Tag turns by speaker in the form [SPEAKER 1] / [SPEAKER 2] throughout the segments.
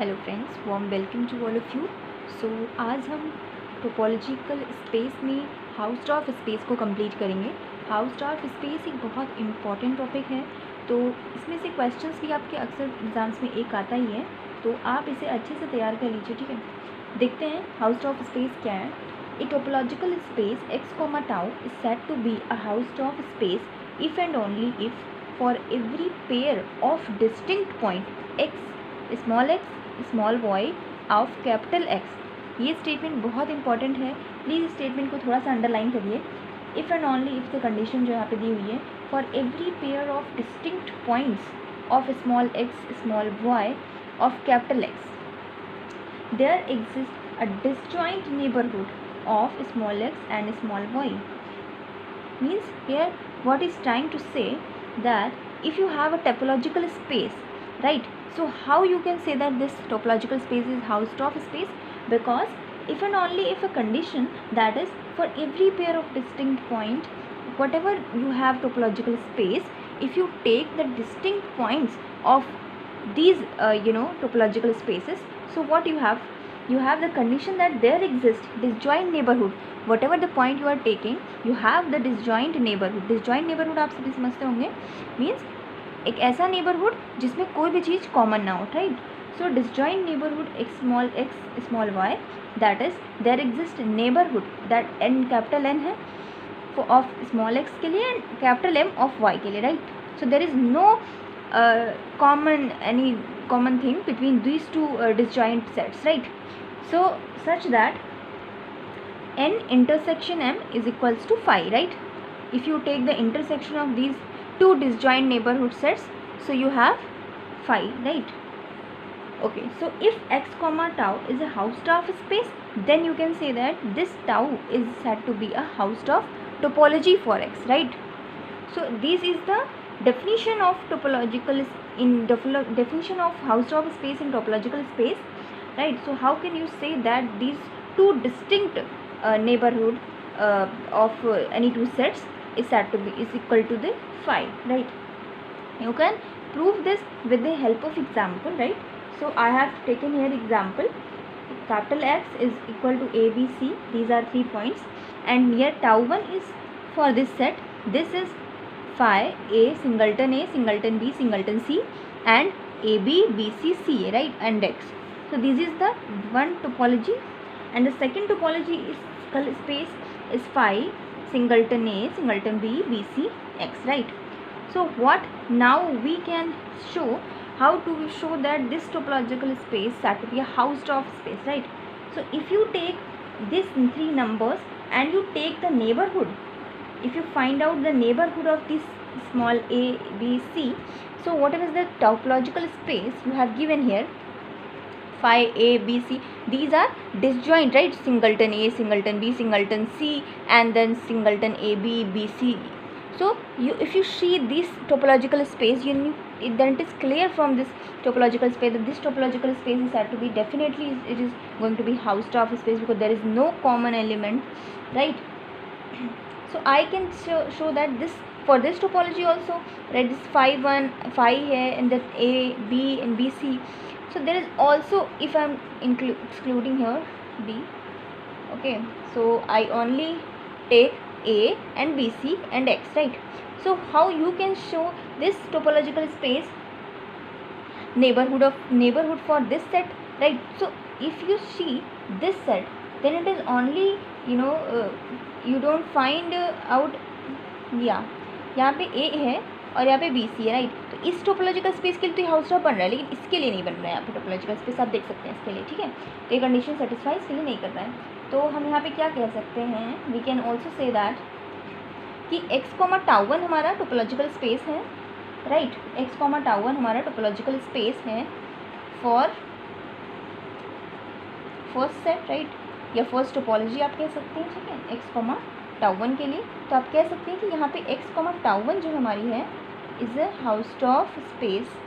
[SPEAKER 1] Hello friends, warm welcome to all of you. So आज हम topological space में Hausdorff space को complete करेंगे। हाउस ऑफ स्पेस एक बहुत इम्पॉर्टेंट टॉपिक है, तो इसमें से क्वेश्चंस भी आपके अक्सर एग्जाम्स में एक आता ही है, तो आप इसे अच्छे से तैयार कर लीजिए। ठीक है, देखते हैं हाउस ऑफ स्पेस क्या है। A topological space x comma tau is said to be a Hausdorff space if and only if for every pair of distinct point x small y of capital x. ये statement बहुत important है, please इस statement को थोड़ा सा underline करिए। If and only if the condition जो यहाँ पे दी हुई है, for every pair of distinct points of small x small y of capital x there exist a disjoint neighbourhood of small x and small y. Means here what is trying to say that if you have a topological space, right, so how you can say that this topological space is housed of space? Because if and only if a condition, that is for every pair of distinct point, whatever you have topological space, if you take the distinct points of these topological spaces, so what you have the condition that there exists disjoint neighborhood. Whatever the point you are taking, you have the disjoint neighborhood. disjoint neighborhood आप सभी समझते होंगे, means एक ऐसा neighbourhood जिसमें कोई भी चीज़ common ना हो, right. So disjoint neighbourhood x small y, that is there exist neighbourhood that N capital N है ऑफ स्मॉल एक्स के लिए and capital M of y के लिए, right. So there is no any common thing between these two disjoint sets, right? So such that n intersection m is equals to phi, right? If you take the intersection of these two disjoint neighborhood sets, so you have phi, right? Okay, so if x comma tau is a Hausdorff of space, then you can say that this tau is said to be a Hausdorff topology for x, right? So this is the definition of definition of Hausdorff space in topological space, right? So how can you say that these two distinct neighborhood of any two sets is said to be is equal to the phi, right? You can prove this with the help of example, right? So I have taken here example. Capital X is equal to a b c, these are 3 points, and here tau 1 is for this set. This is phi a singleton b singleton c and a b b c c, right, and x. So this is the one topology, and the second topology is space is phi singleton a singleton b b c x, right? So what now we can show, how to show that this topological space said to be a Hausdorff space, right? So if you take these 3 numbers and you take the neighborhood, if you find out the neighborhood of this small a b c, so whatever is the topological space you have given here, phi a b c, these are disjoint, right? Singleton a singleton b singleton c and then singleton a b b c. So you, if you see this topological space, then it is clear from this topological space that this topological space is said to be definitely it is going to be Hausdorff space, because there is no common element, right? So I can show that this for this topology also, right, this phi 1 phi here and that a b and b c. So there is also, if I am excluding here b, okay, so I only take a and b c and x, right? So how you can show this topological space neighborhood for this set, right? So if you see this set, then it is only you don't find out, यहाँ पे a है और यहाँ पे b c है, right? तो इस topological space के लिए तो हाउसडॉर्फ बन रहा है, लेकिन इसके लिए नहीं बन रहा है यहाँ पे टोपोलॉजिकल स्पेस, आप देख सकते हैं इसके लिए, ठीक है? तो ये कंडीशन सेटिस्फाई इसके लिए नहीं कर रहा है। तो हम यहाँ पे क्या कह सकते हैं, we can also say that कि x कॉमा टाउ 1 हमारा टोपोलॉजिकल स्पेस है, राइट? x कॉमा टाउ 1 हमारा टोपोलॉजिकल स्पेस है फॉर फर्स्ट सेट, राइट, या फर्स्ट टोपोलॉजी आप कह सकते हैं, ठीक है, x कॉमा टाउ 1 के लिए। तो आप कह सकते हैं कि यहाँ पे x कॉमा टाउ 1 जो हमारी है is a Hausdorff space,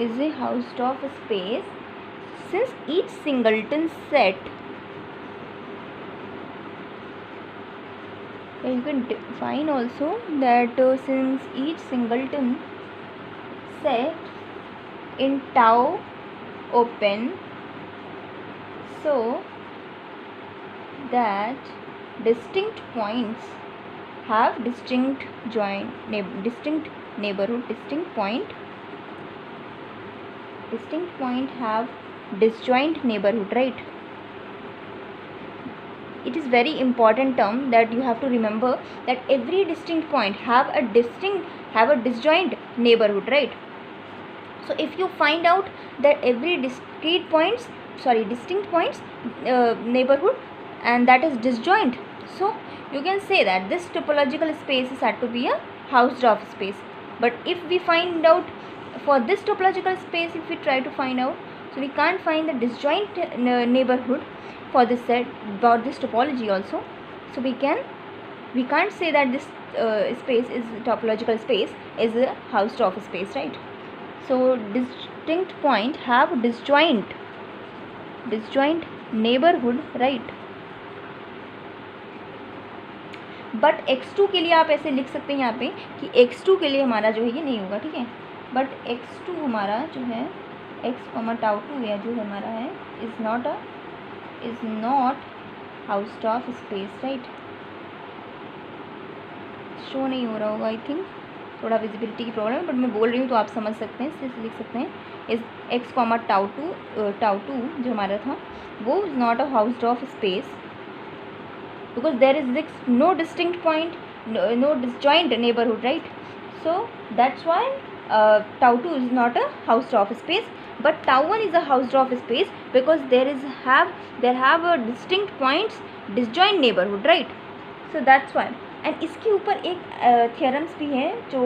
[SPEAKER 1] is a Hausdorff space since each singleton set You can define also that since each singleton set in tau open, so that distinct points have distinct neighborhood, distinct point have disjoint neighborhood, right? It is very important term that you have to remember, that every distinct point have a disjoint neighborhood, right? So if you find out that every distinct points neighborhood and that is disjoint, so you can say that this topological space is said to be a Hausdorff space. But if we find out for this topological space, if we try to find out, so we can't find the disjoint neighborhood for this set about this topology also. So we can't say that this space is topological space is a Hausdorff space, right? So distinct point have disjoint neighborhood, right? But x2 के लिए आप ऐसे लिख सकते हैं यहाँ पे कि x2 के लिए हमारा जो है ये नहीं होगा, ठीक है. बट x2 हमारा जो है x, tau 2 या जो हमारा है is not Hausdorff space, right. Show नहीं हो रहा होगा, आई थिंक थोड़ा विजिबिलिटी की प्रॉब्लम है, बट मैं बोल रही हूँ तो आप समझ सकते हैं, इसलिए लिख सकते हैं इज़ x, tau 2 जो हमारा था वो is not a Hausdorff space, because there is no distinct point, no disjoint neighborhood, right? So that's why tau 2 is not a Hausdorff space, but tau 1 is a Hausdorff space because there have a distinct points, disjoint neighborhood, right? So that's why. and इसके ऊपर एक theorems भी है जो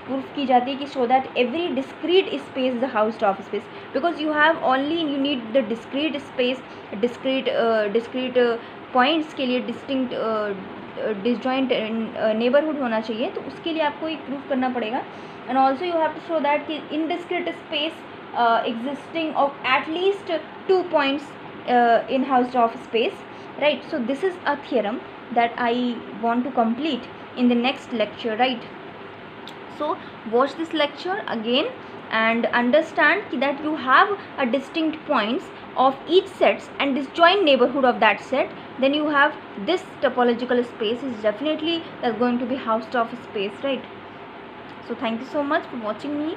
[SPEAKER 1] proof की जाती है कि show that every discrete space is a Hausdorff space, because you need the discrete space, discrete points के लिए डिस्टिंक्ट डिसजॉइंट नेबरहुड होना चाहिए, तो उसके लिए आपको एक प्रूफ करना पड़ेगा. And also you have to show that कि in discrete space existing of at least 2 points in Hausdorff space, right? So this is a theorem that I want to complete in the next lecture, right? So watch this lecture again and understand that you have a distinct points of each sets and disjoint neighborhood of that set, then you have this topological space is definitely going to be Hausdorff space, right? So thank you so much for watching me.